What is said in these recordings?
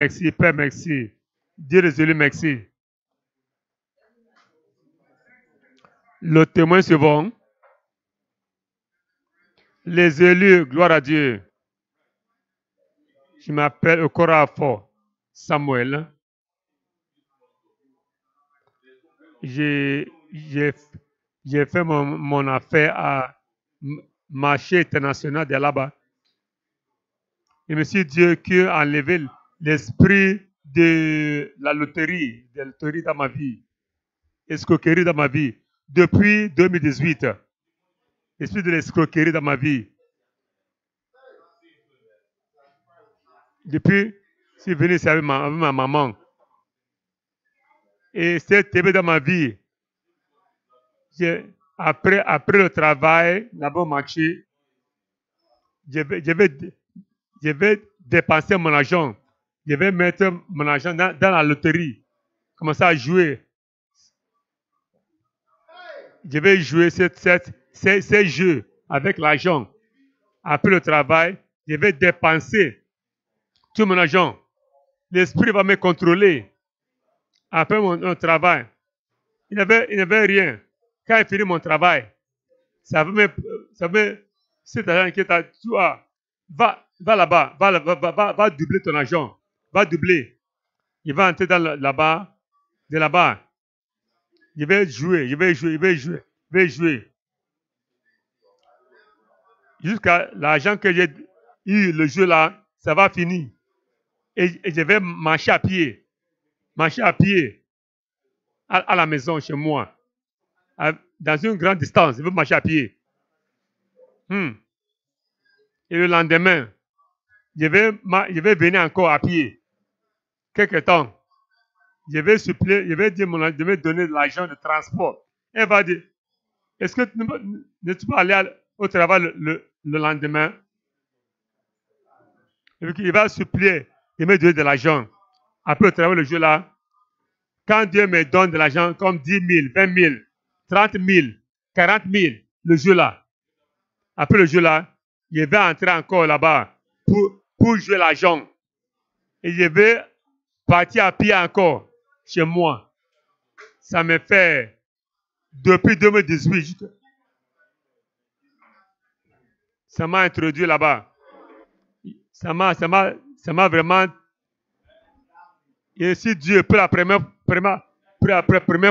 Merci, Père, merci. Dieu des élus, merci. Le témoin suivant. Les élus, gloire à Dieu. Je m'appelle Okorafo Samuel. J'ai fait mon affaire à marché international de là-bas. Et monsieur Dieu qui a enlevé l'esprit de la loterie dans ma vie, escroquerie dans ma vie, depuis 2018. L'esprit de l'escroquerie dans ma vie. Depuis, je suis venu ici avec ma maman. Et c'est tombé dans ma vie. Après le travail, là-bas au marché, je vais dépenser mon argent. Je vais mettre mon argent dans la loterie. Commencer à jouer. Je vais jouer ces jeux avec l'argent. Après le travail, je vais dépenser tout mon argent. L'esprit va me contrôler. Après mon travail, il n'avait rien. Quand il finit mon travail, ça veut cet argent que tu as, va là-bas, va doubler ton argent. Va doubler. Il va entrer dans là-bas, de là-bas. Je vais jouer. Jusqu'à l'argent que j'ai eu le jeu là, ça va finir. Et je vais marcher à pied. À la maison chez moi. Dans une grande distance, je vais marcher à pied. Et le lendemain, je vais venir encore à pied. Quelque temps. Je vais dire je vais donner de l'argent de transport. Elle va dire, est-ce que tu peux aller au travail le lendemain? Il va supplier, il me donner de l'argent. Après le travail le jour là, quand Dieu me donne de l'argent comme 10 000, 20 000, 30 000, 40 000 le jour là, après le jour là, je vais entrer encore là-bas pour jouer l'argent. Et je vais partir à pied encore chez moi. Ça me fait depuis 2018. Ça m'a introduit là-bas. Ça m'a vraiment. Et si Dieu, pour la première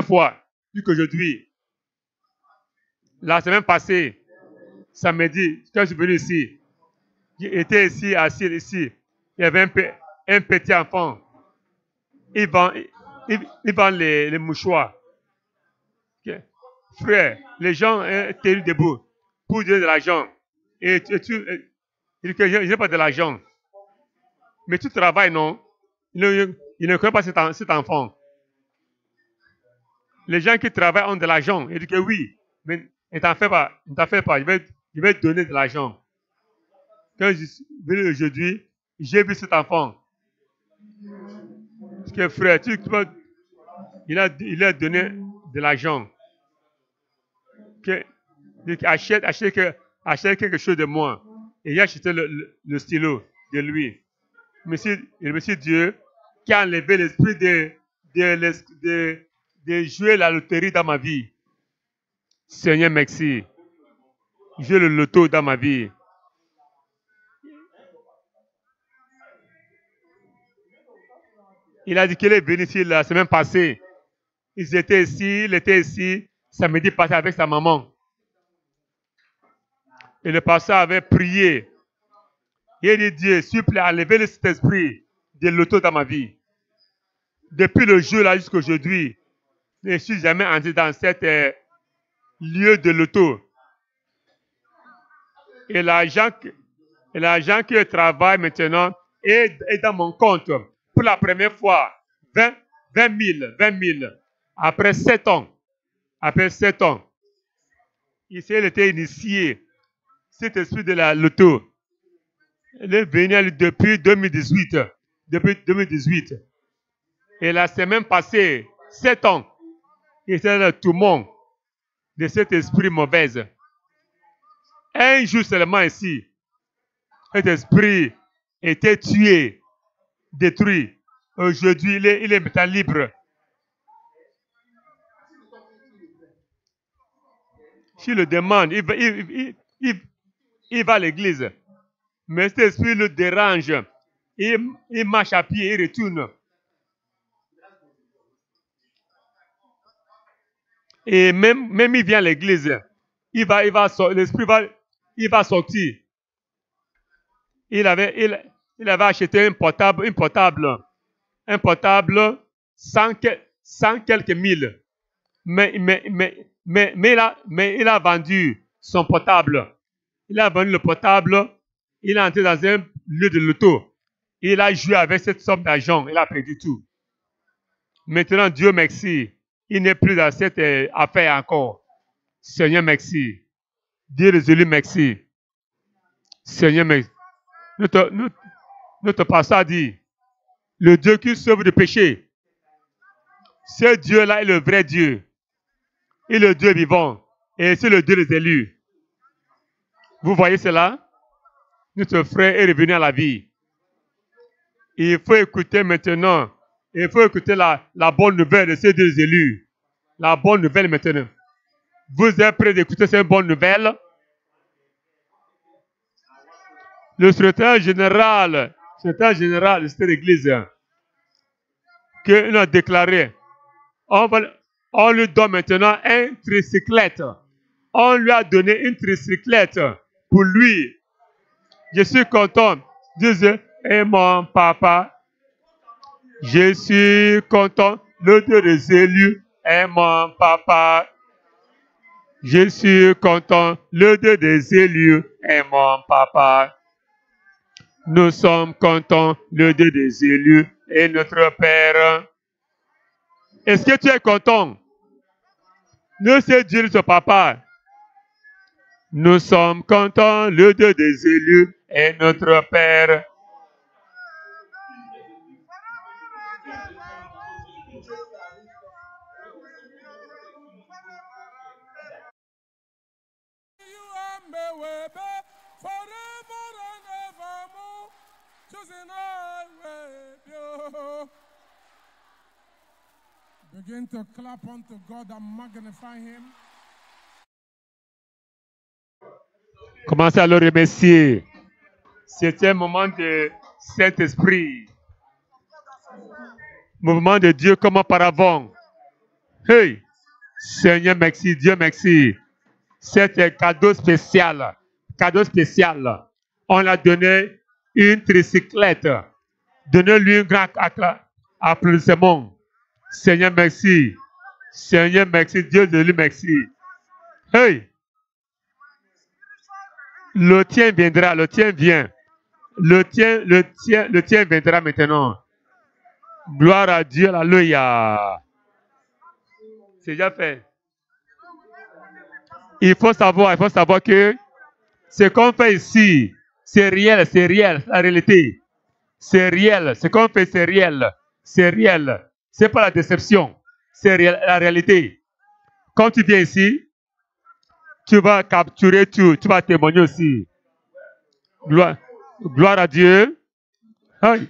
fois, jusqu'aujourd'hui, la semaine passée, samedi, quand je suis venu ici, j'étais ici, assis ici, il y avait un petit enfant. Il vend les mouchoirs. Okay. Frère, les gens étaient debout pour donner de l'argent. Et tu il dit que je n'ai pas de l'argent. Mais tu travailles, non? Il ne connaît pas cet enfant. Les gens qui travaillent ont de l'argent. Il dit que oui, mais ne t'en fais pas. Je vais te donner de l'argent. Quand je suis venu aujourd'hui, j'ai vu cet enfant. Parce que frère, il a donné de l'argent. Achète quelque chose de moi. Et il a acheté le stylo de lui. Monsieur Dieu qui a enlevé l'esprit de jouer la loterie dans ma vie. Seigneur, merci. Jouer le loto dans ma vie. Il a dit qu'il est venu ici la semaine passée. Il était ici, samedi passé avec sa maman. Et le pasteur avait prié. Il a dit, Dieu, s'il vous plaît, enlevez cet esprit de loto dans ma vie. Depuis le jour là jusqu'à aujourd'hui, je ne suis jamais entré dans cet lieu de loto. Et l'argent qui travaille maintenant est dans mon compte. Pour la première fois, 20 000. Après 7 ans. Il était initié. Cet esprit de la loto. Il est venu depuis 2018. Et la semaine passée, 7 ans, il était le tourment de cet esprit mauvais. Un jour seulement ici, cet esprit était tué, détruit. Aujourd'hui, il est maintenant libre. S'il le demande, il va à l'église. Mais cet esprit le dérange. Il marche à pied, il retourne. Et même il vient à l'église. L'esprit va sortir. Il avait acheté un portable 100 quelques mille. Mais il a vendu son portable. Il a vendu le portable. Il est entré dans un lieu de loto. Il a joué avec cette somme d'argent. Il a perdu tout. Maintenant, Dieu merci. Il n'est plus dans cette affaire encore. Seigneur, merci. Dieu résolu, merci. Seigneur, merci. Notre pasteur dit, le Dieu qui sauve du péché, ce Dieu-là est le vrai Dieu. Il est le Dieu vivant. Et c'est le Dieu des élus. Vous voyez cela? Notre frère est revenu à la vie. Il faut écouter maintenant. Il faut écouter la bonne nouvelle de ces deux élus. La bonne nouvelle maintenant. Vous êtes prêts d'écouter cette bonne nouvelle? Le secrétaire général de cette église, qu'il a déclaré, on lui donne maintenant un tricyclette. On lui a donné une tricyclette pour lui. Je suis content. Dieu est mon papa. Je suis content. Le Dieu des élus est mon papa. Je suis content. Le Dieu des élus est mon papa. Nous sommes contents. Le Dieu des élus est notre Père. Est-ce que tu es content? Nous sommes Dieu notre papa. Nous sommes contents. Le Dieu des élus est notre Père. Begin to clap unto God and magnify him. Commencez à le remercier. C'est un moment de Saint-Esprit. Mouvement de Dieu comme auparavant. Hey! Seigneur, merci. Dieu, merci. C'est un cadeau spécial. Cadeau spécial. On a donné une tricyclette. Donnez-lui un grand applaudissement. Seigneur, merci. Seigneur, merci. Dieu de lui, merci. Hey! Le tien viendra, le tien vient. Le tien viendra maintenant. Gloire à Dieu, alléluia. C'est déjà fait. Il faut savoir que ce qu'on fait ici, c'est réel, la réalité. C'est réel, ce qu'on fait, c'est réel. C'est réel. C'est pas la déception. C'est réel, la réalité. Quand tu viens ici, tu vas capturer tout. Tu vas témoigner aussi. Gloire à Dieu. Aïe.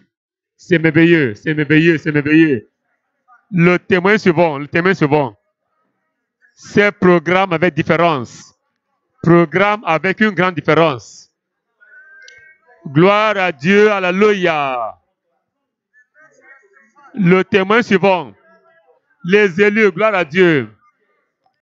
C'est merveilleux, c'est merveilleux, c'est merveilleux. Le témoin suivant. C'est programme avec différence. Programme avec une grande différence. Gloire à Dieu, alléluia. Le témoin suivant. Les élus, gloire à Dieu.